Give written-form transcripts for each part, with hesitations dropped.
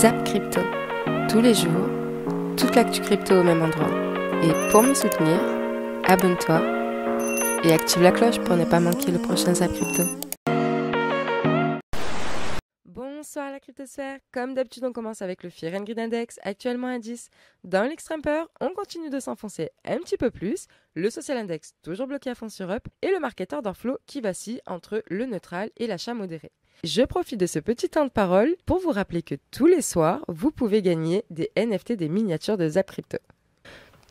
Zap Crypto. Tous les jours, toute l'actu crypto au même endroit. Et pour me soutenir, abonne-toi et active la cloche pour ne pas manquer le prochain Zap Crypto. Bonsoir la cryptosphère. Comme d'habitude, on commence avec le Fear and Greed Index, actuellement à 10. Dans l'extrême peur, on continue de s'enfoncer un petit peu plus. Le Social Index, toujours bloqué à fond sur Up. Et le Market Order Flow qui vacille entre le neutral et l'achat modéré. Je profite de ce petit temps de parole pour vous rappeler que tous les soirs, vous pouvez gagner des NFT, des miniatures de Zap Crypto.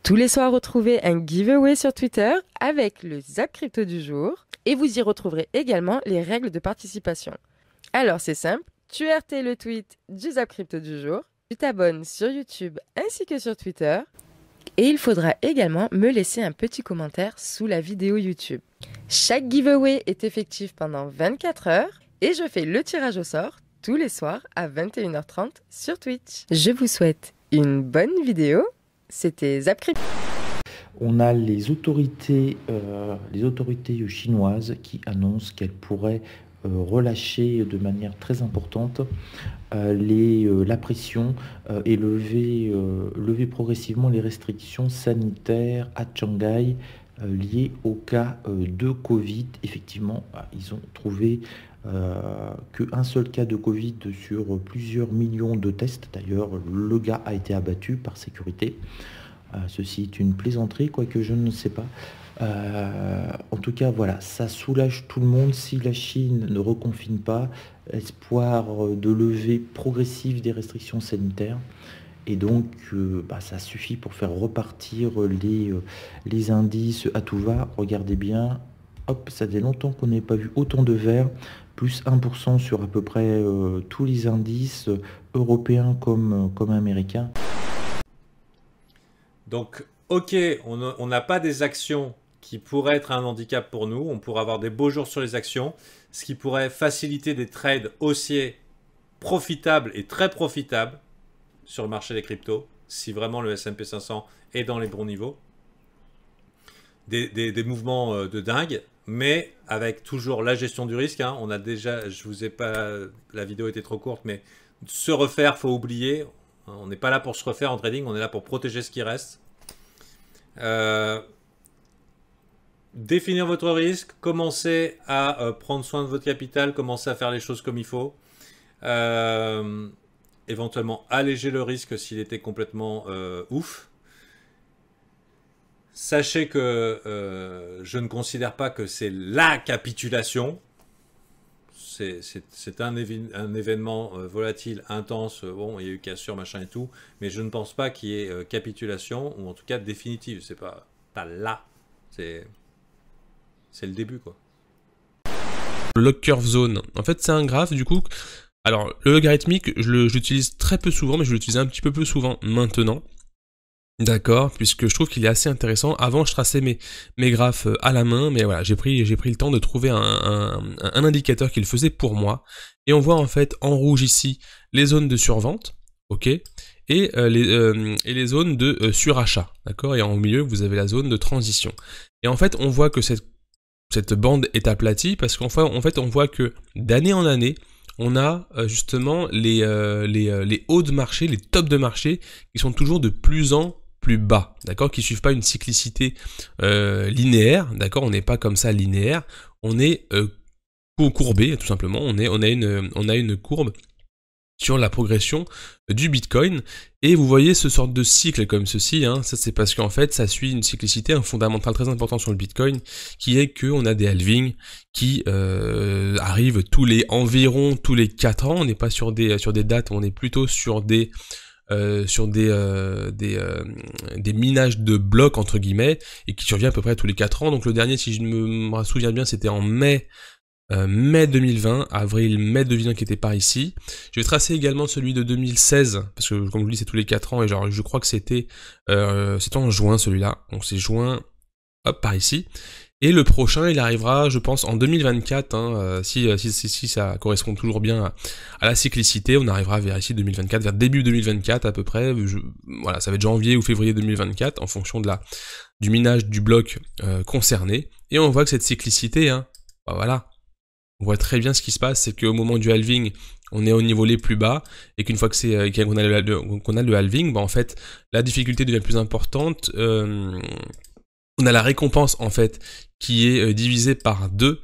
Tous les soirs, retrouvez un giveaway sur Twitter avec le Zap Crypto du jour. Et vous y retrouverez également les règles de participation. Alors c'est simple. Tu RT le tweet du Zap Crypto du jour, tu t'abonnes sur YouTube ainsi que sur Twitter et il faudra également me laisser un petit commentaire sous la vidéo YouTube. Chaque giveaway est effectif pendant 24 heures et je fais le tirage au sort tous les soirs à 21h30 sur Twitch. Je vous souhaite une bonne vidéo, c'était Zap Crypto. On a les autorités chinoises qui annoncent qu'elles pourraient relâcher de manière très importante la pression et lever progressivement les restrictions sanitaires à Shanghai liées au cas de Covid. Effectivement, ils ont trouvé qu'un seul cas de Covid sur plusieurs millions de tests. D'ailleurs, le gars a été abattu par sécurité. Ceci est une plaisanterie, quoique je ne sais pas. En tout cas, voilà, ça soulage tout le monde. Si la Chine ne reconfine pas, espoir de levée progressive des restrictions sanitaires. Et donc, ça suffit pour faire repartir les indices à tout va. Regardez bien, hop, ça fait longtemps qu'on n'avait pas vu autant de vert. Plus 1% sur à peu près tous les indices européens comme américains. Donc, ok, on n'a pas des actions qui pourraient être un handicap pour nous. On pourrait avoir des beaux jours sur les actions, ce qui pourrait faciliter des trades haussiers profitables et très profitables sur le marché des cryptos, si vraiment le S&P 500 est dans les bons niveaux. Des mouvements de dingue, mais avec toujours la gestion du risque. On a déjà, je vous ai pas, la vidéo était trop courte, mais se refaire, faut oublier. On n'est pas là pour se refaire en trading, on est là pour protéger ce qui reste. Définir votre risque, commencer à prendre soin de votre capital, commencer à faire les choses comme il faut. Éventuellement alléger le risque s'il était complètement ouf. Sachez que je ne considère pas que c'est la capitulation. C'est un événement volatile, intense. Bon, il y a eu cassure, machin et tout. Mais je ne pense pas qu'il y ait capitulation, ou en tout cas définitive. C'est pas là. C'est le début, quoi. Le log curve zone. En fait, c'est un graphe, du coup. Alors, le logarithmique, je l'utilise très peu souvent, mais je l'utilise un petit peu plus souvent maintenant. D'accord, puisque je trouve qu'il est assez intéressant. Avant, je traçais mes graphes à la main, mais voilà, j'ai pris le temps de trouver un indicateur qui le faisait pour moi. Et on voit en fait en rouge ici les zones de survente, ok, et les zones de surachat, d'accord. Et en milieu, vous avez la zone de transition. Et en fait, on voit que cette bande est aplatie parce qu'en fait, on voit que d'année en année, on a justement les hauts de marché, les tops de marché qui sont toujours de plus en plus bas, d'accord, qui suivent pas une cyclicité linéaire, d'accord, on n'est pas comme ça linéaire, on est courbé tout simplement, on a une courbe sur la progression du Bitcoin, et vous voyez ce sorte de cycle comme ceci, ça c'est parce qu'en fait ça suit une cyclicité, un fondamental très important sur le Bitcoin, qui est qu'on a des halvings qui arrivent environ tous les 4 ans, on n'est pas sur des dates, on est plutôt sur des minages de blocs entre guillemets, et qui survient à peu près tous les 4 ans. Donc le dernier, si je me souviens bien, c'était en mai 2020, mai 2020 qui était par ici. Je vais tracer également celui de 2016, parce que comme je vous dis c'est tous les 4 ans, et genre je crois que c'était en juin celui-là, donc c'est juin, hop, par ici. Et le prochain, il arrivera, je pense, en 2024, si ça correspond toujours bien à la cyclicité, on arrivera vers ici 2024, vers début 2024 à peu près, voilà, ça va être janvier ou février 2024, en fonction du minage du bloc concerné, et on voit que cette cyclicité, voilà, on voit très bien ce qui se passe, c'est qu'au moment du halving, on est au niveau les plus bas, et qu'une fois que qu'on a le halving, bah en fait, la difficulté devient plus importante. On a la récompense en fait qui est divisée par 2.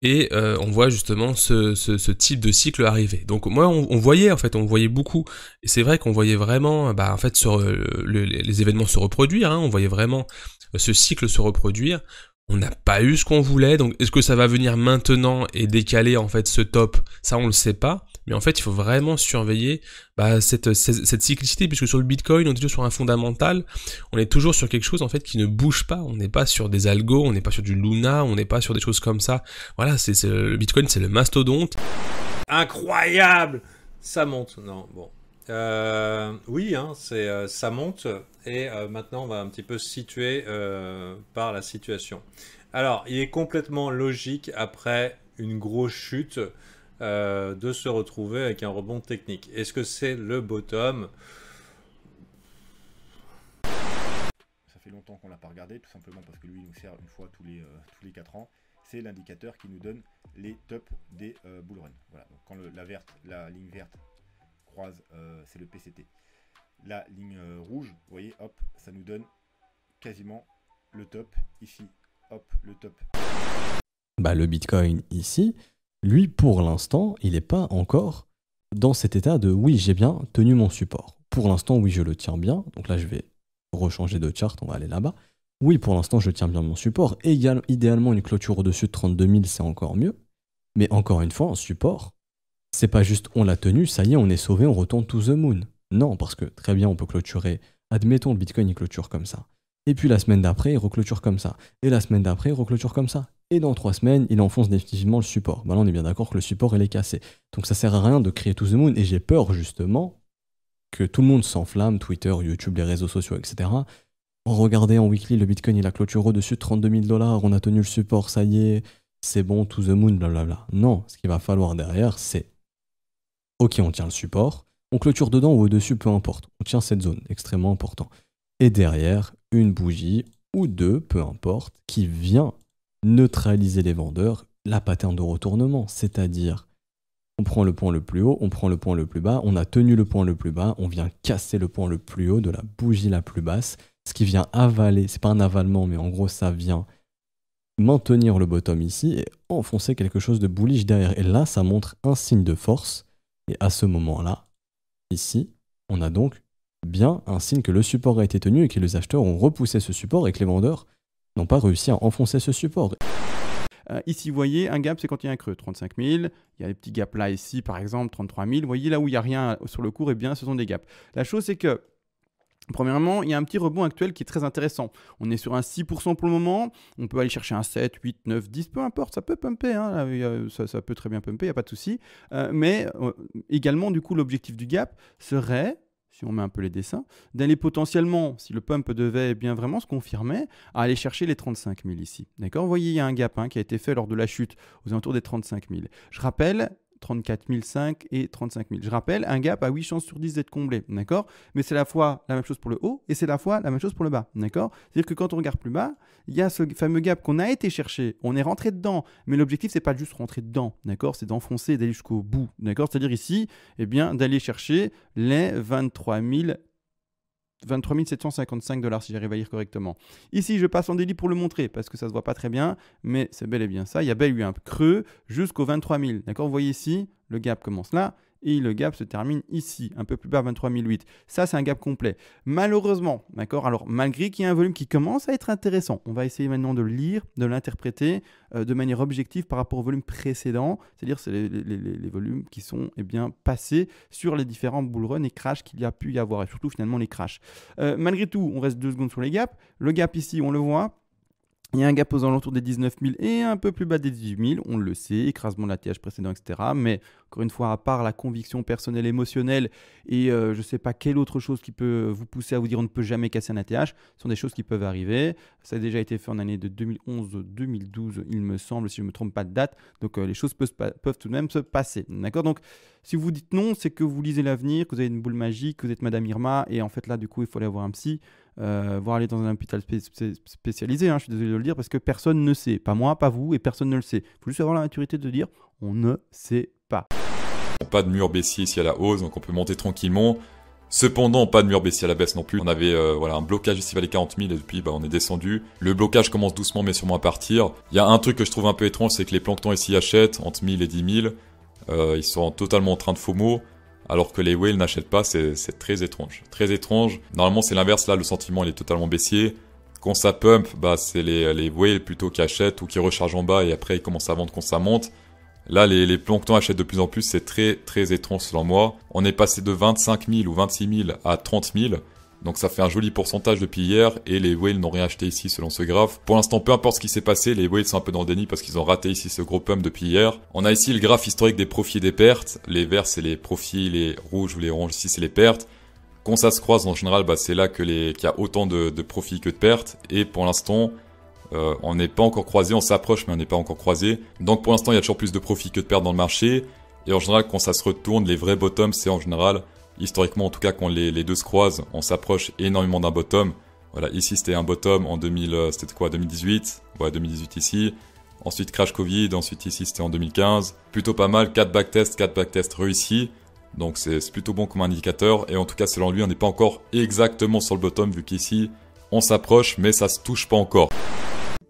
Et on voit justement ce type de cycle arriver. Donc moi, on voyait beaucoup. Et c'est vrai qu'on voyait vraiment, en fait, les événements se reproduire. Hein, on voyait vraiment ce cycle se reproduire. On n'a pas eu ce qu'on voulait. Donc est-ce que ça va venir maintenant et décaler en fait ce top? Ça, on le sait pas. Mais en fait, il faut vraiment surveiller cette cyclicité, puisque sur le Bitcoin, on est toujours sur un fondamental. On est toujours sur quelque chose en fait qui ne bouge pas. On n'est pas sur des algos, on n'est pas sur du Luna, on n'est pas sur des choses comme ça. Voilà, le Bitcoin, c'est le mastodonte. Incroyable! Ça monte. Non, bon. Oui, hein, ça monte. Et maintenant, on va un petit peu se situer par la situation. Alors, il est complètement logique, après une grosse chute, de se retrouver avec un rebond technique. Est-ce que c'est le bottom? Ça fait longtemps qu'on l'a pas regardé, tout simplement parce que lui il nous sert une fois tous les 4 ans. C'est l'indicateur qui nous donne les tops des bull run. Voilà. Donc quand la ligne verte croise, c'est le PCT. La ligne rouge, vous voyez, hop, ça nous donne quasiment le top. Ici, hop, le top. Le Bitcoin ici, lui, pour l'instant, il n'est pas encore dans cet état de « oui, j'ai bien tenu mon support ». Pour l'instant, oui, je le tiens bien. Donc là, je vais rechanger de chart, on va aller là-bas. Oui, pour l'instant, je tiens bien mon support. Et idéalement, une clôture au-dessus de 32 000, c'est encore mieux. Mais encore une fois, un support, c'est pas juste on l'a tenu, ça y est, on est sauvé, on retourne to the moon. Non, parce que très bien, on peut clôturer. Admettons, le Bitcoin, il clôture comme ça. Et puis la semaine d'après, il reclôture comme ça. Et la semaine d'après, il reclôture comme ça. Et dans 3 semaines, il enfonce définitivement le support. Là, on est bien d'accord que le support, il est cassé. Donc ça sert à rien de créer to the moon. Et j'ai peur, justement, que tout le monde s'enflamme, Twitter, YouTube, les réseaux sociaux, etc. Regardez en weekly, le Bitcoin, il a clôturé au-dessus de 32 000 $, on a tenu le support, ça y est, c'est bon, to the moon, blablabla. Non, ce qu'il va falloir derrière, c'est ok, on tient le support, on clôture dedans ou au-dessus, peu importe. On tient cette zone, extrêmement important. Et derrière, une bougie ou 2, peu importe, qui vient neutraliser les vendeurs, la pattern de retournement, c'est-à-dire on prend le point le plus haut, on prend le point le plus bas, on a tenu le point le plus bas, on vient casser le point le plus haut de la bougie la plus basse, ce qui vient avaler, c'est pas un avalement, mais en gros ça vient maintenir le bottom ici et enfoncer quelque chose de bullish derrière. Et là, ça montre un signe de force. Et à ce moment-là, ici, on a donc bien un signe que le support a été tenu et que les acheteurs ont repoussé ce support et que les vendeurs n'ont pas réussi à enfoncer ce support. Ici, vous voyez, un gap, c'est quand il y a un creux, 35 000. Il y a des petits gaps là, ici, par exemple, 33 000. Vous voyez, là où il n'y a rien sur le cours, eh bien, ce sont des gaps. La chose, c'est que, premièrement, il y a un petit rebond actuel qui est très intéressant. On est sur un 6% pour le moment. On peut aller chercher un 7, 8, 9, 10, peu importe. Ça peut pumper. Hein. Ça peut très bien pumper, il n'y a pas de souci. Mais également, du coup, l'objectif du gap serait, si on met un peu les dessins, d'aller potentiellement, si le pump devait bien vraiment se confirmer, à aller chercher les 35 000 ici. D'accord ? Vous voyez, il y a un gap qui a été fait lors de la chute aux alentours des 35 000. Je rappelle, 34 500 et 35 000. Je rappelle, un gap a 8 chances sur 10 d'être comblé, d'accord ? Mais c'est à la fois la même chose pour le haut et c'est à la fois la même chose pour le bas, d'accord ? C'est-à-dire que quand on regarde plus bas, il y a ce fameux gap qu'on a été chercher, on est rentré dedans, mais l'objectif, c'est pas de juste rentrer dedans, d'accord ? C'est d'enfoncer et d'aller jusqu'au bout, d'accord ? C'est-à-dire ici, eh bien, d'aller chercher les 23 755 $, si j'arrive à lire correctement. Ici, je passe en délit pour le montrer, parce que ça ne se voit pas très bien, mais c'est bel et bien ça. Il y a bel eu un creux jusqu'aux 23 000. D'accord ? Vous voyez ici, le gap commence là, et le gap se termine ici, un peu plus bas, 23 008. Ça, c'est un gap complet. Malheureusement, d'accord ? Alors, malgré qu'il y ait un volume qui commence à être intéressant, on va essayer maintenant de le lire, de l'interpréter de manière objective par rapport au volume précédent, c'est-à-dire c'est les volumes qui sont passés sur les différents bull run et crash qu'il y a pu y avoir, et surtout finalement les crashs. Malgré tout, on reste 2 secondes sur les gaps. Le gap ici, on le voit. Il y a un gap aux alentours des 19 000 et un peu plus bas des 18 000, on le sait, écrasement de l'ATH précédent, etc. Mais encore une fois, à part la conviction personnelle, émotionnelle et je ne sais pas quelle autre chose qui peut vous pousser à vous dire on ne peut jamais casser un ATH, ce sont des choses qui peuvent arriver. Ça a déjà été fait en année de 2011-2012, il me semble, si je ne me trompe pas de date. Donc les choses peuvent tout de même se passer. D'accord ? Donc Si vous dites non, c'est que vous lisez l'avenir, que vous avez une boule magique, que vous êtes Madame Irma, et en fait là, du coup, il faut aller voir un psy, voire aller dans un hôpital spécialisé, hein, je suis désolé de le dire, parce que personne ne sait, pas moi, pas vous, et personne ne le sait. Il faut juste avoir la maturité de dire, on ne sait pas. Pas de mur baissier ici à la hausse, donc on peut monter tranquillement. Cependant, pas de mur baissier à la baisse non plus. On avait un blocage ici vers les 40 000 et depuis on est descendu. Le blocage commence doucement mais sûrement à partir. Il y a un truc que je trouve un peu étrange, c'est que les planctons ici achètent entre 1000 et 10 000. Ils sont totalement en train de FOMO, alors que les whales n'achètent pas. C'est très étrange. Très étrange. Normalement c'est l'inverse, là le sentiment il est totalement baissier. Quand ça pump, c'est les whales plutôt qui achètent ou qui rechargent en bas et après ils commencent à vendre quand ça monte. Là, les planctons achètent de plus en plus, c'est très très étrange selon moi. On est passé de 25 000 ou 26 000 à 30 000, donc ça fait un joli pourcentage depuis hier, et les whales n'ont rien acheté ici selon ce graphe. Pour l'instant, peu importe ce qui s'est passé, les whales sont un peu dans le déni parce qu'ils ont raté ici ce gros pump depuis hier. On a ici le graphe historique des profits et des pertes. Les verts, c'est les profits, les rouges ou les oranges ici, c'est les pertes. Quand ça se croise, en général, c'est là qu'il y a autant de profits que de pertes, et pour l'instant... on n'est pas encore croisé, on s'approche mais on n'est pas encore croisé. Donc pour l'instant il y a toujours plus de profits que de pertes dans le marché. Et en général quand ça se retourne, les vrais bottoms c'est en général, historiquement en tout cas quand les deux se croisent, on s'approche énormément d'un bottom. Voilà, ici c'était un bottom en 2018, ouais 2018 ici. Ensuite crash Covid, ensuite ici c'était en 2015. Plutôt pas mal, 4 backtests réussis. Donc c'est plutôt bon comme indicateur. Et en tout cas selon lui on n'est pas encore exactement sur le bottom vu qu'ici on s'approche mais ça se touche pas encore.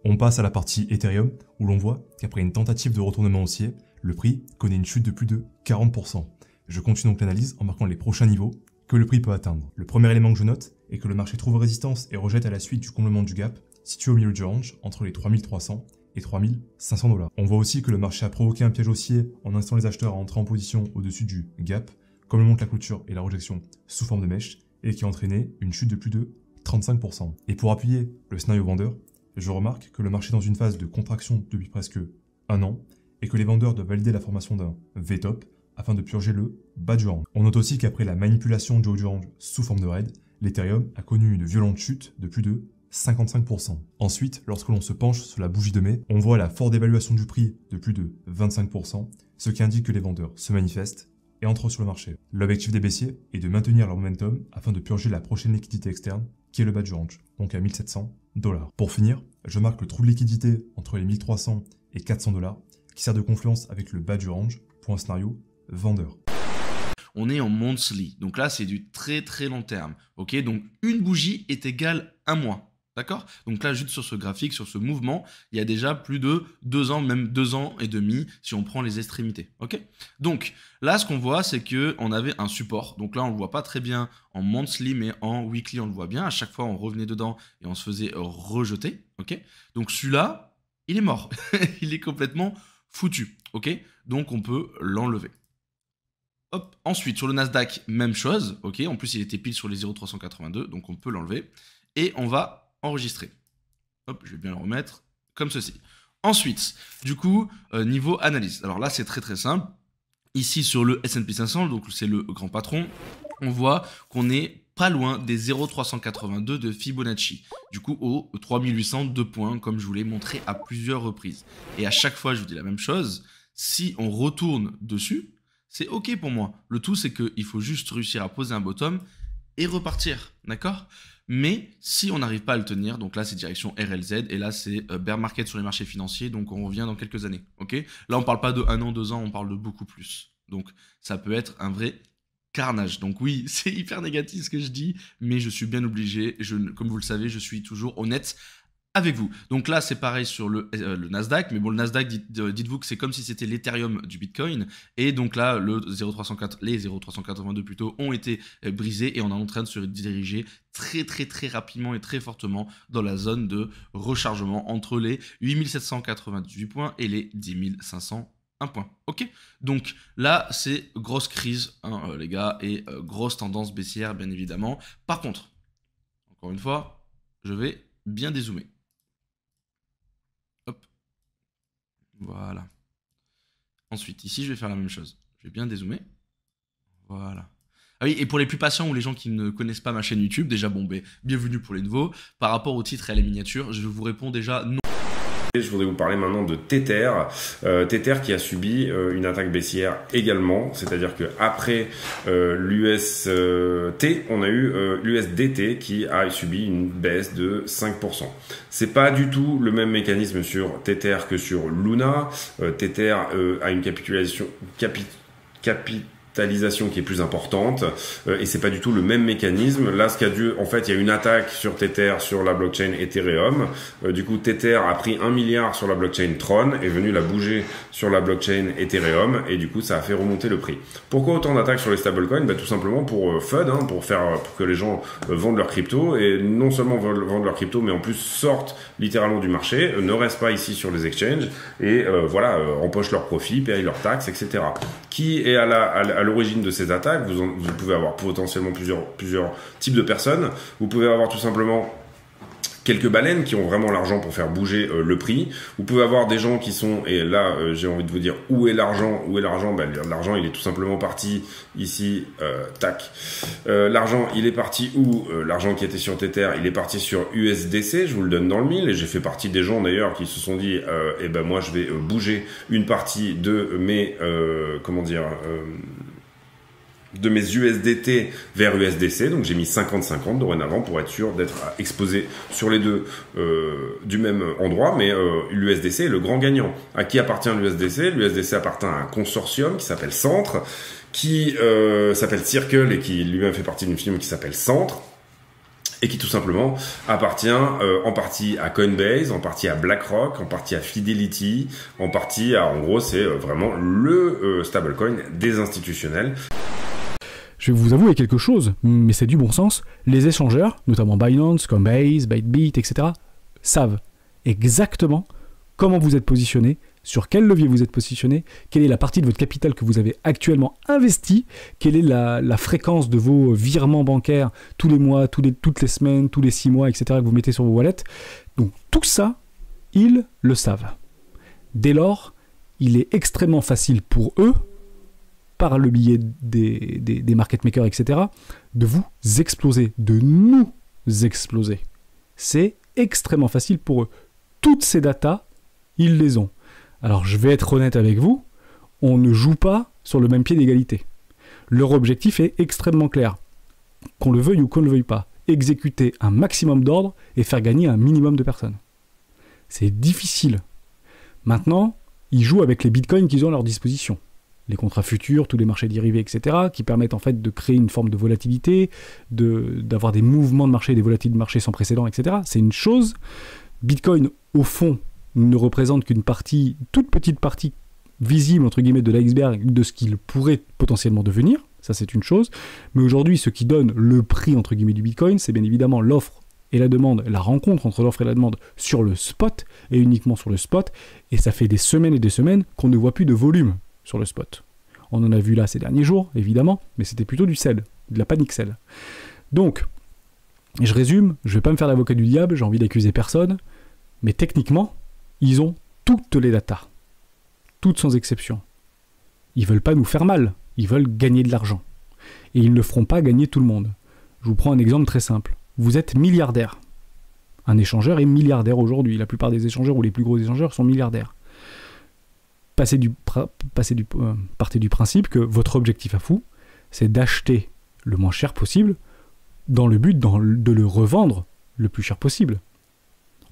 On passe à la partie Ethereum, où l'on voit qu'après une tentative de retournement haussier, le prix connaît une chute de plus de 40%. Je continue donc l'analyse en marquant les prochains niveaux que le prix peut atteindre. Le premier élément que je note est que le marché trouve résistance et rejette à la suite du comblement du gap, situé au milieu du range, entre les 3300 et 3500 $. On voit aussi que le marché a provoqué un piège haussier en incitant les acheteurs à entrer en position au-dessus du gap, comme le montre la clôture et la rejection sous forme de mèche, et qui a entraîné une chute de plus de 35%. Et pour appuyer le scénario vendeur, je remarque que le marché est dans une phase de contraction depuis presque un an et que les vendeurs doivent valider la formation d'un V-top afin de purger le bas du range. On note aussi qu'après la manipulation du haut du range sous forme de raid, l'Ethereum a connu une violente chute de plus de 55%. Ensuite, lorsque l'on se penche sur la bougie de mai, on voit la forte dévaluation du prix de plus de 25%, ce qui indique que les vendeurs se manifestent et entrent sur le marché. L'objectif des baissiers est de maintenir leur momentum afin de purger la prochaine liquidité externe, qui est le bas du range, donc à 1700 $. Pour finir, je marque le trou de liquidité entre les 1300 et 400 $, qui sert de confluence avec le bas du range pour un scénario vendeur. On est en monthly, donc là c'est du très très long terme, ok? Donc une bougie est égale un mois. D'accord? Donc là, juste sur ce graphique, sur ce mouvement, il y a déjà plus de 2 ans, même 2 ans et demi, si on prend les extrémités. Ok? Donc là, ce qu'on voit, c'est qu'on avait un support. Donc là, on ne le voit pas très bien en monthly, mais en weekly, on le voit bien. À chaque fois, on revenait dedans et on se faisait rejeter. Ok? Donc celui-là, il est mort. Il est complètement foutu. Ok? Donc on peut l'enlever. Hop. Ensuite, sur le Nasdaq, même chose. Ok? En plus, il était pile sur les 0,382, donc on peut l'enlever. Et on va enregistrer. Hop, je vais bien le remettre comme ceci. Ensuite, du coup, niveau analyse. Alors là, c'est très très simple. Ici, sur le S&P 500, donc c'est le grand patron, on voit qu'on est pas loin des 0,382 de Fibonacci. Du coup, au 3802 points, comme je vous l'ai montré à plusieurs reprises. Et à chaque fois, je vous dis la même chose. Si on retourne dessus, c'est OK pour moi. Le tout, c'est qu'il faut juste réussir à poser un bottom et repartir. D'accord ? Mais si on n'arrive pas à le tenir, donc là c'est direction RLZ, et là c'est bear market sur les marchés financiers, donc on revient dans quelques années. Ok ? Là on parle pas de 1 an, 2 ans, on parle de beaucoup plus. Donc ça peut être un vrai carnage. Donc oui, c'est hyper négatif ce que je dis, mais je suis bien obligé, comme vous le savez, je suis toujours honnête avec vous. Donc là, c'est pareil sur le Nasdaq, mais bon, le Nasdaq, dites-vous que c'est comme si c'était l'Ethereum du Bitcoin, et donc là, les 0,382 plutôt ont été brisés, et on est en train de se diriger très très très rapidement et très fortement dans la zone de rechargement entre les 8798 points et les 10 501 points. Ok ? Donc là, c'est grosse crise, hein, les gars, et grosse tendance baissière, bien évidemment. Par contre, encore une fois, je vais bien dézoomer. Hop. Voilà. Ensuite, ici, je vais faire la même chose. Je vais bien dézoomer. Voilà. Ah oui, et pour les plus patients ou les gens qui ne connaissent pas ma chaîne YouTube, déjà, bon, bienvenue pour les nouveaux. Par rapport au titre et à la miniature, je vous réponds déjà non. Je voudrais vous parler maintenant de Tether. Tether qui a subi une attaque baissière également, c'est-à-dire que après l'UST, on a eu l'USDT qui a subi une baisse de 5%. C'est pas du tout le même mécanisme sur Tether que sur Luna. Tether a une capitalisation qui est plus importante et c'est pas du tout le même mécanisme. Là, ce qu'il y a dû, en fait, il y a une attaque sur Tether sur la blockchain Ethereum. Du coup, Tether a pris 1 milliard sur la blockchain Tron, est venu la bouger sur la blockchain Ethereum et du coup, ça a fait remonter le prix. Pourquoi autant d'attaques sur les stablecoins? Tout simplement pour FUD, pour que les gens vendent leurs cryptos et non seulement vendent leurs cryptos, mais en plus sortent littéralement du marché, ne restent pas ici sur les exchanges et empochent leurs profits, payent leurs taxes, etc. Qui est à l'origine de ces attaques? Vous pouvez avoir potentiellement plusieurs types de personnes. Vous pouvez avoir tout simplement quelques baleines qui ont vraiment l'argent pour faire bouger le prix. Vous pouvez avoir des gens qui sont, et là j'ai envie de vous dire où est l'argent? L'argent il est tout simplement parti ici, l'argent il est parti où? L'argent qui était sur Tether, il est parti sur USDC, je vous le donne dans le mille, et j'ai fait partie des gens d'ailleurs qui se sont dit moi je vais bouger une partie de mes de mes USDT vers USDC, donc j'ai mis 50-50 dorénavant pour être sûr d'être exposé sur les deux du même endroit, mais l'USDC est le grand gagnant. À qui appartient l'USDC? L'USDC appartient à un consortium qui s'appelle Centre, qui s'appelle Circle et qui lui-même fait partie d'une firme qui s'appelle Centre, et qui tout simplement appartient en partie à Coinbase, en partie à BlackRock, en partie à Fidelity, en partie à, en gros, c'est vraiment le stablecoin des institutionnels. Je vais vous avouer quelque chose, mais c'est du bon sens. Les échangeurs, notamment Binance, Coinbase, Bybit, etc., savent exactement comment vous êtes positionné, sur quel levier vous êtes positionné, quelle est la partie de votre capital que vous avez actuellement investi, quelle est la fréquence de vos virements bancaires tous les mois, toutes les semaines, tous les 6 mois, etc., que vous mettez sur vos wallets. Donc tout ça, ils le savent. Dès lors, il est extrêmement facile pour eux, par le biais des market makers, etc., de vous exploser, de nous exploser. C'est extrêmement facile pour eux. Toutes ces datas, ils les ont. Alors, je vais être honnête avec vous, on ne joue pas sur le même pied d'égalité. Leur objectif est extrêmement clair. Qu'on le veuille ou qu'on ne le veuille pas, exécuter un maximum d'ordres et faire gagner un minimum de personnes. C'est difficile. Maintenant, ils jouent avec les bitcoins qu'ils ont à leur disposition. Les contrats futurs, tous les marchés dérivés, etc., qui permettent en fait de créer une forme de volatilité, d'avoir des mouvements de marché, des volatilités de marché sans précédent, etc. C'est une chose. Bitcoin, au fond, ne représente qu'une partie, toute petite partie visible, entre guillemets, de l'iceberg, de ce qu'il pourrait potentiellement devenir. Ça, c'est une chose. Mais aujourd'hui, ce qui donne le prix, entre guillemets, du Bitcoin, c'est bien évidemment l'offre et la demande, la rencontre entre l'offre et la demande sur le spot, et uniquement sur le spot. Et ça fait des semaines et des semaines qu'on ne voit plus de volume sur le spot. On en a vu là ces derniers jours, évidemment, mais c'était plutôt du sell, de la panic sell. Donc, je résume, je ne vais pas me faire l'avocat du diable, j'ai envie d'accuser personne, mais techniquement, ils ont toutes les datas, toutes sans exception. Ils veulent pas nous faire mal, ils veulent gagner de l'argent. Et ils ne feront pas gagner tout le monde. Je vous prends un exemple très simple. Vous êtes milliardaire. Un échangeur est milliardaire aujourd'hui. La plupart des échangeurs ou les plus gros échangeurs sont milliardaires. Partez du principe que votre objectif à vous, c'est d'acheter le moins cher possible dans le but de le revendre le plus cher possible.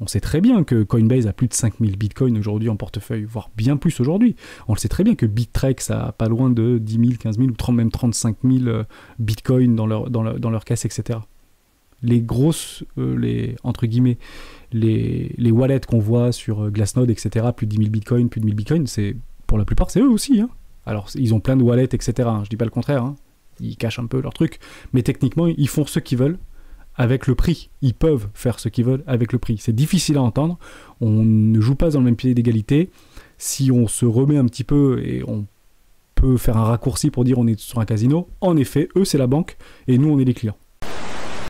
On sait très bien que Coinbase a plus de 5000 bitcoins aujourd'hui en portefeuille, voire bien plus aujourd'hui. On le sait très bien que Bittrex a pas loin de 10 000, 15 000 ou même 35 000 bitcoins dans leur caisse, etc. Les grosses, entre guillemets, les wallets qu'on voit sur Glassnode, etc., plus de 10 000 bitcoins, plus de 1000 bitcoins, pour la plupart, c'est eux aussi. Hein. Alors, ils ont plein de wallets, etc. Je dis pas le contraire. Hein. Ils cachent un peu leur truc. Mais techniquement, ils font ce qu'ils veulent avec le prix. Ils peuvent faire ce qu'ils veulent avec le prix. C'est difficile à entendre. On ne joue pas dans le même pied d'égalité. Si on se remet un petit peu et on peut faire un raccourci pour dire on est sur un casino, en effet, eux, c'est la banque et nous, on est les clients.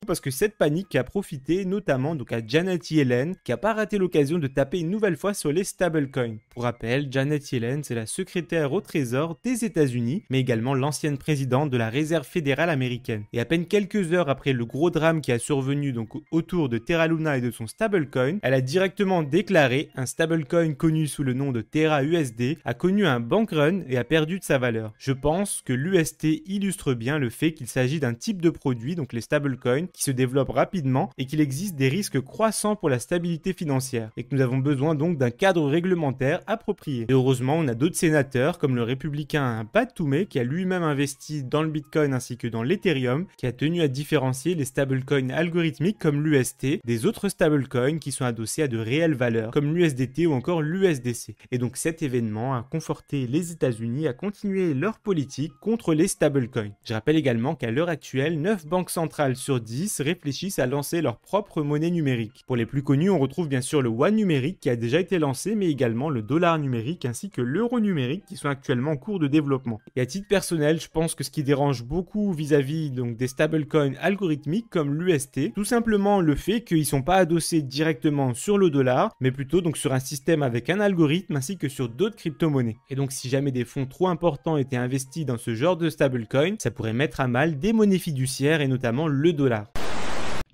Parce que cette panique a profité notamment donc à Janet Yellen, qui a pas raté l'occasion de taper une nouvelle fois sur les stablecoins. Pour rappel, Janet Yellen, c'est la secrétaire au Trésor des États-Unis, mais également l'ancienne présidente de la Réserve fédérale américaine. Et à peine quelques heures après le gros drame qui a survenu donc autour de Terra Luna et de son stablecoin, elle a directement déclaré un stablecoin connu sous le nom de Terra USD a connu un bank run et a perdu de sa valeur. Je pense que l'UST illustre bien le fait qu'il s'agit d'un type de produit, donc les stablecoins, qui se développe rapidement et qu'il existe des risques croissants pour la stabilité financière et que nous avons besoin donc d'un cadre réglementaire approprié. Et heureusement, on a d'autres sénateurs comme le républicain Pat Toomey qui a lui-même investi dans le Bitcoin ainsi que dans l'Ethereum, qui a tenu à différencier les stablecoins algorithmiques comme l'UST des autres stablecoins qui sont adossés à de réelles valeurs comme l'USDT ou encore l'USDC. Et donc cet événement a conforté les États-Unis à continuer leur politique contre les stablecoins. Je rappelle également qu'à l'heure actuelle, 9 banques centrales sur 10 réfléchissent à lancer leur propre monnaie numérique. Pour les plus connus, on retrouve bien sûr le Yuan numérique qui a déjà été lancé, mais également le dollar numérique ainsi que l'euro numérique qui sont actuellement en cours de développement. Et à titre personnel, je pense que ce qui dérange beaucoup vis-à-vis donc des stablecoins algorithmiques comme l'UST, tout simplement le fait qu'ils ne sont pas adossés directement sur le dollar, mais plutôt donc sur un système avec un algorithme ainsi que sur d'autres crypto-monnaies. Et donc si jamais des fonds trop importants étaient investis dans ce genre de stablecoin, ça pourrait mettre à mal des monnaies fiduciaires et notamment le dollar.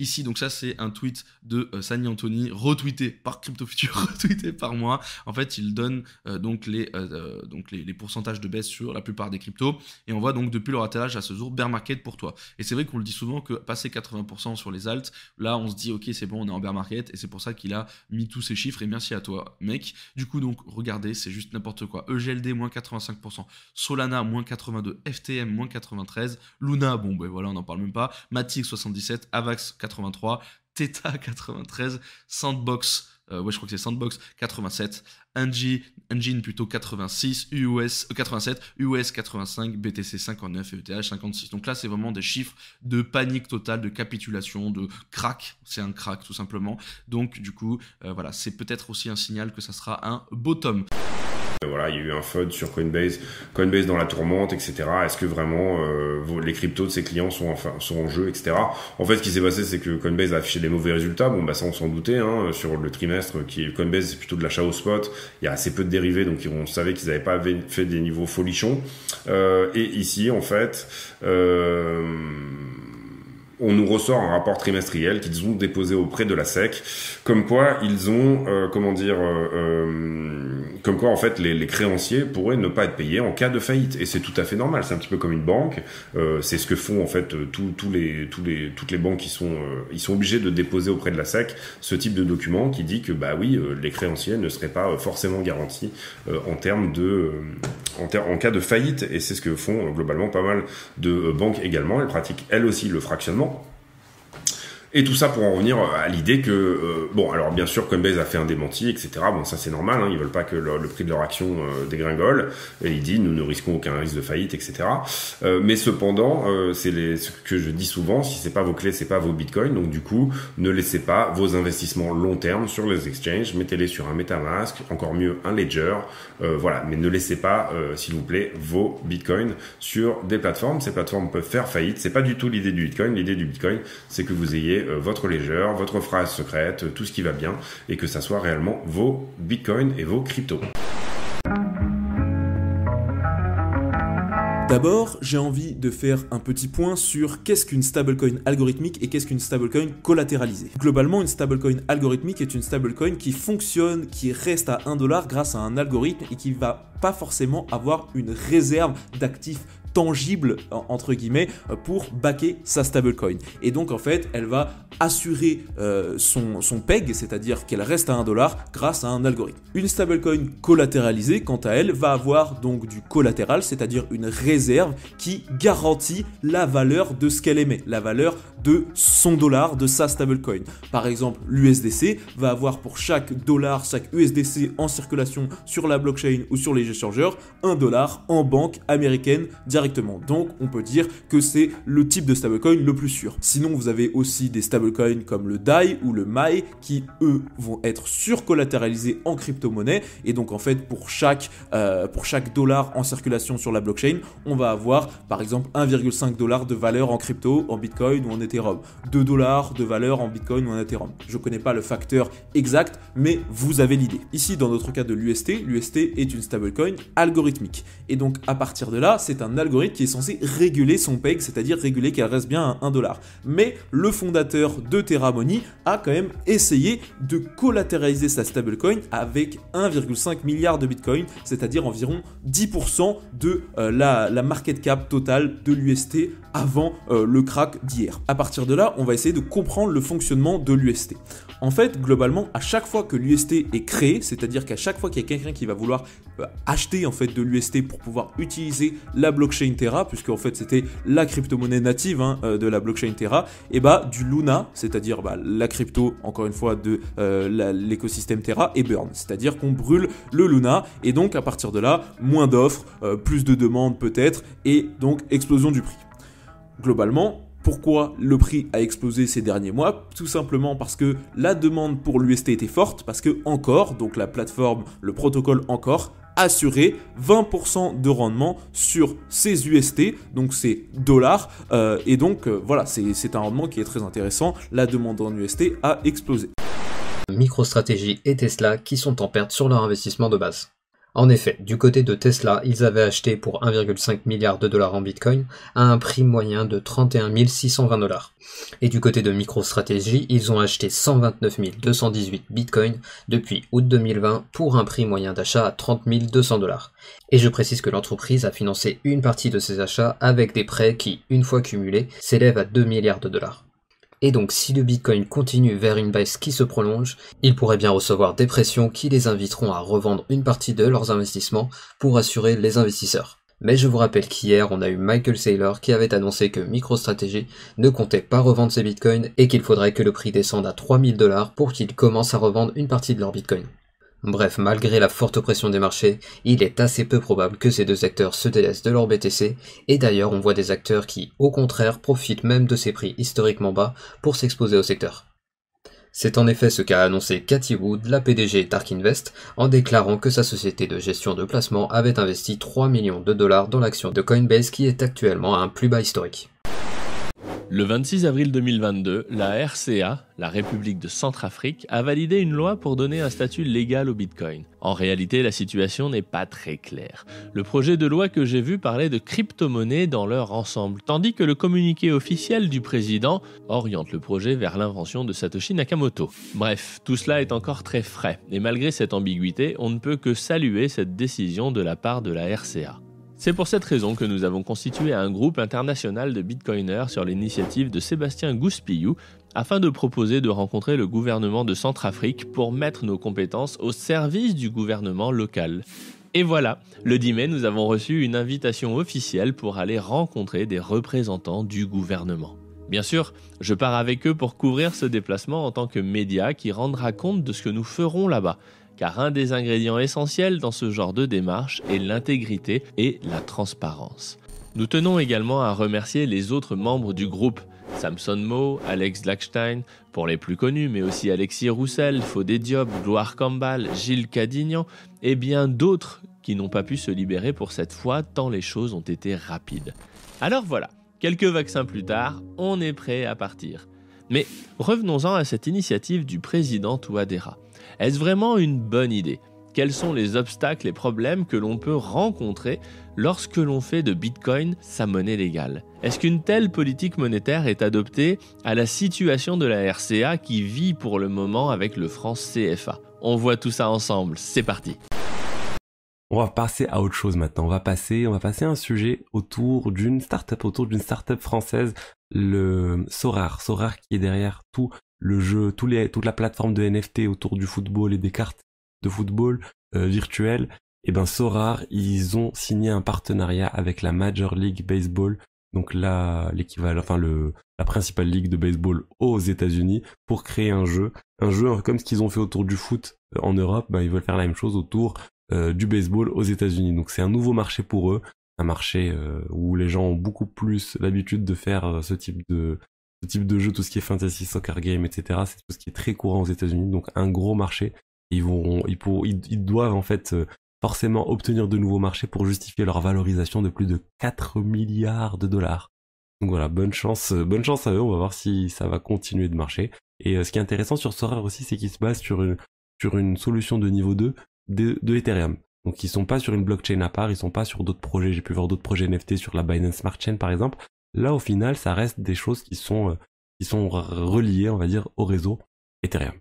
Ici, donc ça c'est un tweet de Sani Anthony, retweeté par CryptoFuture, retweeté par moi. En fait, il donne donc les pourcentages de baisse sur la plupart des cryptos. Et on voit donc depuis leur atterrage à ce jour, bear market pour toi. Et c'est vrai qu'on le dit souvent que passer 80% sur les alts, là on se dit ok c'est bon, on est en bear market. Et c'est pour ça qu'il a mis tous ces chiffres et merci à toi mec. Du coup donc regardez, c'est juste n'importe quoi. EGLD moins 85%, Solana moins 82%, FTM moins 93%, Luna, bon ben voilà on n'en parle même pas, Matic 77%, Avax 83, Theta 93, Sandbox, je crois que c'est Sandbox 87, Engine plutôt 86, 87, US 85, BTC 59 et ETH 56. Donc là, c'est vraiment des chiffres de panique totale, de capitulation, de crack. C'est un crack tout simplement. Donc du coup, voilà, c'est peut-être aussi un signal que ça sera un bottom. Voilà, il y a eu un FUD sur Coinbase dans la tourmente, etc. Est-ce que vraiment les cryptos de ses clients sont en jeu, etc. En fait, ce qui s'est passé, c'est que Coinbase a affiché des mauvais résultats. Bon, bah ça, on s'en doutait. Hein, sur le trimestre, Coinbase, c'est plutôt de l'achat au spot. Il y a assez peu de dérivés, donc on savait qu'ils n'avaient pas fait des niveaux folichons. Et ici, en fait... on nous ressort un rapport trimestriel qu'ils ont déposé auprès de la SEC, comme quoi ils ont, comme quoi en fait les créanciers pourraient ne pas être payés en cas de faillite, et c'est tout à fait normal. C'est un petit peu comme une banque, c'est ce que font en fait toutes les banques ils sont obligés de déposer auprès de la SEC ce type de document qui dit que bah oui, les créanciers ne seraient pas forcément garantis en cas de faillite, et c'est ce que font globalement pas mal de banques également. Elles pratiquent elles aussi le fractionnement. Et tout ça pour en revenir à l'idée que, bon, alors bien sûr Coinbase a fait un démenti, etc. Bon, ça c'est normal, hein, ils veulent pas que le prix de leur action dégringole. Et il dit, nous ne risquons aucun risque de faillite, etc. Mais cependant, ce que je dis souvent, si c'est pas vos clés, c'est pas vos bitcoins. Donc du coup, ne laissez pas vos investissements long terme sur les exchanges, mettez-les sur un MetaMask, encore mieux un Ledger, voilà. Mais ne laissez pas, s'il vous plaît, vos bitcoins sur des plateformes. Ces plateformes peuvent faire faillite. C'est pas du tout l'idée du bitcoin. L'idée du bitcoin, c'est que vous ayez votre ledger, votre phrase secrète, tout ce qui va bien, et que ça soit réellement vos bitcoins et vos cryptos. D'abord, j'ai envie de faire un petit point sur qu'est-ce qu'une stablecoin algorithmique et qu'est-ce qu'une stablecoin collatéralisée. Globalement, une stablecoin algorithmique est une stablecoin qui fonctionne, qui reste à 1$ grâce à un algorithme et qui va pas forcément avoir une réserve d'actifs tangible entre guillemets pour backer sa stablecoin, et donc en fait elle va assurer son peg, c'est-à-dire qu'elle reste à 1$ grâce à un algorithme. Une stablecoin collatéralisée quant à elle va avoir donc du collatéral, c'est-à-dire une réserve qui garantit la valeur de ce qu'elle émet, la valeur de son dollar, de sa stablecoin. Par exemple, l'USDC va avoir pour chaque dollar, chaque USDC en circulation sur la blockchain ou sur les échangeurs, $1 en banque américaine directement directement. Donc on peut dire que c'est le type de stablecoin le plus sûr. Sinon vous avez aussi des stablecoins comme le DAI ou le MAI qui eux vont être surcollatéralisés en crypto-monnaie, et donc en fait pour chaque dollar en circulation sur la blockchain, on va avoir par exemple 1,5 $ de valeur en crypto, en Bitcoin ou en Ethereum, 2 $ de valeur en Bitcoin ou en Ethereum. Je ne connais pas le facteur exact, mais vous avez l'idée. Ici, dans notre cas de l'UST est une stablecoin algorithmique. Et donc, à partir de là, c'est un algorithme qui est censé réguler son peg, c'est-à-dire réguler qu'elle reste bien à 1 $. Mais le fondateur de Terra Money a quand même essayé de collatéraliser sa stablecoin avec 1,5 milliard de Bitcoin, c'est-à-dire environ 10% de la market cap totale de l'UST avant le crack d'hier. À partir de là, on va essayer de comprendre le fonctionnement de l'UST. En fait, globalement, à chaque fois que l'UST est créé, c'est-à-dire qu'à chaque fois qu'il y a quelqu'un qui va vouloir acheter en fait de l'UST pour pouvoir utiliser la blockchain Terra, puisque en fait c'était la crypto-monnaie native de la blockchain Terra, et du Luna, c'est-à-dire la crypto, encore une fois, de l'écosystème Terra, et burn, c'est-à-dire qu'on brûle le Luna, et donc à partir de là, moins d'offres, plus de demandes peut-être, et donc explosion du prix. Globalement, pourquoi le prix a explosé ces derniers mois? Tout simplement parce que la demande pour l'UST était forte, parce que Encore, donc la plateforme, le protocole Encore, assurait 20% de rendement sur ces UST, donc ces dollars, et donc voilà, c'est un rendement qui est très intéressant. La demande en UST a explosé. MicroStrategy et Tesla qui sont en perte sur leur investissement de base. En effet, du côté de Tesla, ils avaient acheté pour 1,5 milliard de dollars en Bitcoin à un prix moyen de 31 620 $. Et du côté de MicroStrategy, ils ont acheté 129 218 Bitcoin depuis août 2020 pour un prix moyen d'achat à 30 200 $. Et je précise que l'entreprise a financé une partie de ces achats avec des prêts qui, une fois cumulés, s'élèvent à 2 milliards de dollars. Et donc si le Bitcoin continue vers une baisse qui se prolonge, ils pourraient bien recevoir des pressions qui les inviteront à revendre une partie de leurs investissements pour assurer les investisseurs. Mais je vous rappelle qu'hier on a eu Michael Saylor qui avait annoncé que MicroStrategy ne comptait pas revendre ses Bitcoins et qu'il faudrait que le prix descende à 3000 $ pour qu'ils commencent à revendre une partie de leurs Bitcoins. Bref, malgré la forte pression des marchés, il est assez peu probable que ces deux acteurs se délaissent de leur BTC, et d'ailleurs on voit des acteurs qui, au contraire, profitent même de ces prix historiquement bas pour s'exposer au secteur. C'est en effet ce qu'a annoncé Cathie Wood, la PDG d'Ark Invest, en déclarant que sa société de gestion de placement avait investi 3 millions de dollars dans l'action de Coinbase qui est actuellement à un plus bas historique. Le 26 avril 2022, la RCA, la République de Centrafrique, a validé une loi pour donner un statut légal au Bitcoin. En réalité, la situation n'est pas très claire. Le projet de loi que j'ai vu parlait de crypto-monnaies dans leur ensemble, tandis que le communiqué officiel du président oriente le projet vers l'invention de Satoshi Nakamoto. Bref, tout cela est encore très frais, et malgré cette ambiguïté, on ne peut que saluer cette décision de la part de la RCA. C'est pour cette raison que nous avons constitué un groupe international de bitcoiners sur l'initiative de Sébastien Gouspillou afin de proposer de rencontrer le gouvernement de Centrafrique pour mettre nos compétences au service du gouvernement local. Et voilà, le 10 mai, nous avons reçu une invitation officielle pour aller rencontrer des représentants du gouvernement. Bien sûr, je pars avec eux pour couvrir ce déplacement en tant que média qui rendra compte de ce que nous ferons là-bas. Car un des ingrédients essentiels dans ce genre de démarche est l'intégrité et la transparence. Nous tenons également à remercier les autres membres du groupe, Samson Moe, Alex Lackstein, pour les plus connus, mais aussi Alexis Roussel, Fodé Diop, Gloire Cambal, Gilles Cadignan, et bien d'autres qui n'ont pas pu se libérer pour cette fois tant les choses ont été rapides. Alors voilà, quelques vaccins plus tard, on est prêt à partir. Mais revenons-en à cette initiative du président Touadéra. Est-ce vraiment une bonne idée? Quels sont les obstacles et problèmes que l'on peut rencontrer lorsque l'on fait de Bitcoin sa monnaie légale? Est-ce qu'une telle politique monétaire est adoptée à la situation de la RCA qui vit pour le moment avec le franc CFA? On voit tout ça ensemble, c'est parti. On va passer à autre chose maintenant. On va passer à un sujet autour d'une startup française, le Sorare. Sorare qui est derrière tout le jeu, toute la plateforme de NFT autour du football et des cartes de football virtuelles. Et ben Sorare, ils ont signé un partenariat avec la Major League Baseball, donc la principale ligue de baseball aux États-Unis, pour créer un jeu comme ce qu'ils ont fait autour du foot en Europe. Ben ils veulent faire la même chose autour du baseball aux États-Unis. Donc c'est un nouveau marché pour eux. un marché où les gens ont beaucoup plus l'habitude de faire ce type de jeu, tout ce qui est fantasy, soccer game, etc. C'est tout ce qui est très courant aux États-Unis, donc un gros marché. Ils doivent en fait forcément obtenir de nouveaux marchés pour justifier leur valorisation de plus de 4 milliards de dollars. Donc voilà, bonne chance à eux, on va voir si ça va continuer de marcher. Et ce qui est intéressant sur Sorare aussi, c'est qu'ils se basent sur une solution de niveau 2 de Ethereum. Donc ils sont pas sur une blockchain à part, ils sont pas sur d'autres projets, j'ai pu voir d'autres projets NFT sur la Binance Smart Chain par exemple. Là au final, ça reste des choses qui sont reliées, on va dire, au réseau Ethereum.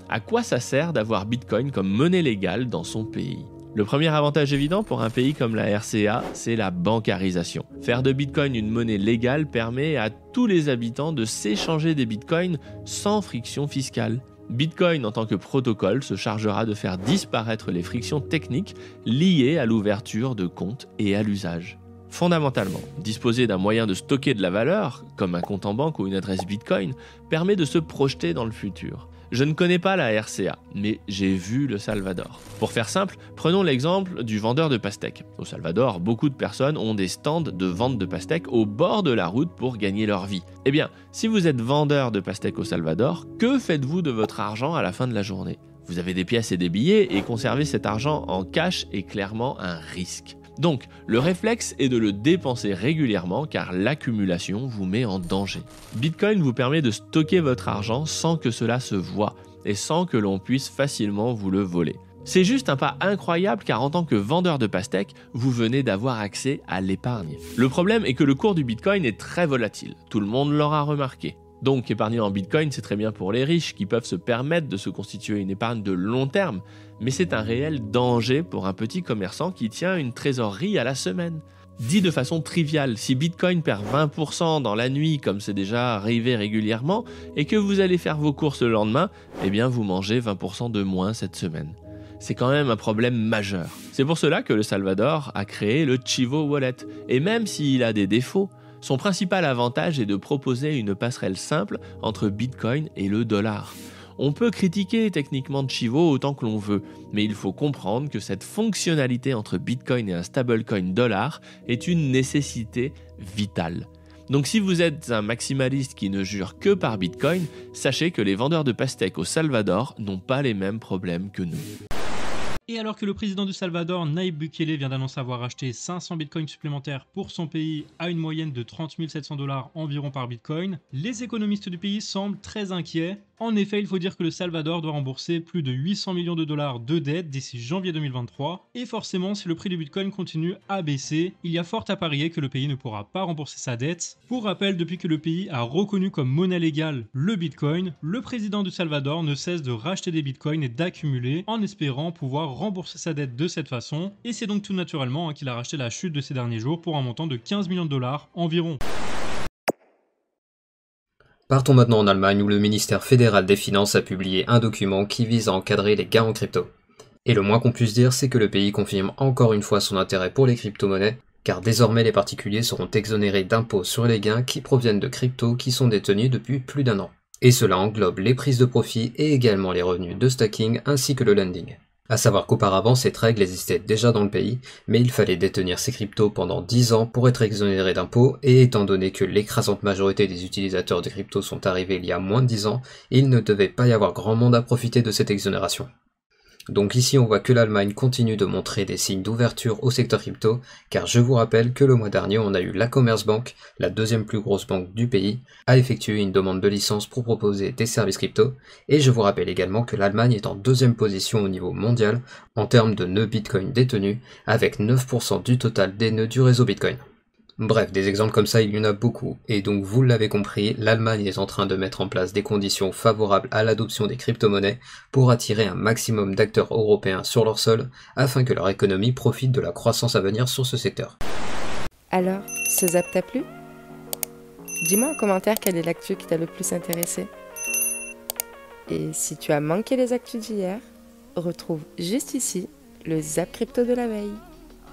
À quoi ça sert d'avoir Bitcoin comme monnaie légale dans son pays ? Le premier avantage évident pour un pays comme la RCA, c'est la bancarisation. Faire de Bitcoin une monnaie légale permet à tous les habitants de s'échanger des Bitcoins sans friction fiscale. Bitcoin en tant que protocole se chargera de faire disparaître les frictions techniques liées à l'ouverture de comptes et à l'usage. Fondamentalement, disposer d'un moyen de stocker de la valeur, comme un compte en banque ou une adresse Bitcoin, permet de se projeter dans le futur. Je ne connais pas la RCA, mais j'ai vu le Salvador. Pour faire simple, prenons l'exemple du vendeur de pastèques. Au Salvador, beaucoup de personnes ont des stands de vente de pastèques au bord de la route pour gagner leur vie. Eh bien, si vous êtes vendeur de pastèques au Salvador, que faites-vous de votre argent à la fin de la journée ? Vous avez des pièces et des billets, et conserver cet argent en cash est clairement un risque. Donc, le réflexe est de le dépenser régulièrement car l'accumulation vous met en danger. Bitcoin vous permet de stocker votre argent sans que cela se voie et sans que l'on puisse facilement vous le voler. C'est juste un pas incroyable car en tant que vendeur de pastèques, vous venez d'avoir accès à l'épargne. Le problème est que le cours du Bitcoin est très volatile, tout le monde l'aura remarqué. Donc épargner en Bitcoin, c'est très bien pour les riches qui peuvent se permettre de se constituer une épargne de long terme, mais c'est un réel danger pour un petit commerçant qui tient une trésorerie à la semaine. Dit de façon triviale, si Bitcoin perd 20% dans la nuit, comme c'est déjà arrivé régulièrement, et que vous allez faire vos courses le lendemain, eh bien vous mangez 20% de moins cette semaine. C'est quand même un problème majeur. C'est pour cela que le Salvador a créé le Chivo Wallet, et même s'il a des défauts, son principal avantage est de proposer une passerelle simple entre Bitcoin et le dollar. On peut critiquer techniquement Chivo autant que l'on veut, mais il faut comprendre que cette fonctionnalité entre Bitcoin et un stablecoin dollar est une nécessité vitale. Donc si vous êtes un maximaliste qui ne jure que par Bitcoin, sachez que les vendeurs de pastèques au Salvador n'ont pas les mêmes problèmes que nous. Et alors que le président du Salvador, Nayib Bukele, vient d'annoncer avoir acheté 500 bitcoins supplémentaires pour son pays à une moyenne de 30 700 $ environ par bitcoin, les économistes du pays semblent très inquiets. En effet, il faut dire que le Salvador doit rembourser plus de 800 millions de dollars de dettes d'ici janvier 2023. Et forcément, si le prix du bitcoin continue à baisser, il y a fort à parier que le pays ne pourra pas rembourser sa dette. Pour rappel, depuis que le pays a reconnu comme monnaie légale le bitcoin, le président du Salvador ne cesse de racheter des bitcoins et d'accumuler en espérant pouvoir rembourser sa dette de cette façon. Et c'est donc tout naturellement qu'il a racheté la chute de ces derniers jours pour un montant de 15 millions de dollars environ. Partons maintenant en Allemagne où le ministère fédéral des Finances a publié un document qui vise à encadrer les gains en crypto. Et le moins qu'on puisse dire, c'est que le pays confirme encore une fois son intérêt pour les crypto-monnaies, car désormais les particuliers seront exonérés d'impôts sur les gains qui proviennent de cryptos qui sont détenus depuis plus d'1 an. Et cela englobe les prises de profit et également les revenus de stacking ainsi que le lending. À savoir qu'auparavant, cette règle existait déjà dans le pays, mais il fallait détenir ces cryptos pendant 10 ans pour être exonéré d'impôts, et étant donné que l'écrasante majorité des utilisateurs de cryptos sont arrivés il y a moins de 10 ans, il ne devait pas y avoir grand monde à profiter de cette exonération. Donc ici on voit que l'Allemagne continue de montrer des signes d'ouverture au secteur crypto, car je vous rappelle que le mois dernier on a eu la Commerzbank, la deuxième plus grosse banque du pays, à effectuer une demande de licence pour proposer des services crypto, et je vous rappelle également que l'Allemagne est en deuxième position au niveau mondial en termes de nœuds Bitcoin détenus, avec 9% du total des nœuds du réseau Bitcoin. Bref, des exemples comme ça, il y en a beaucoup, et donc vous l'avez compris, l'Allemagne est en train de mettre en place des conditions favorables à l'adoption des crypto-monnaies pour attirer un maximum d'acteurs européens sur leur sol, afin que leur économie profite de la croissance à venir sur ce secteur. Alors, ce zap t'a plu ? Dis-moi en commentaire quelle est l'actu qui t'a le plus intéressé. Et si tu as manqué les actus d'hier, retrouve juste ici le zap crypto de la veille.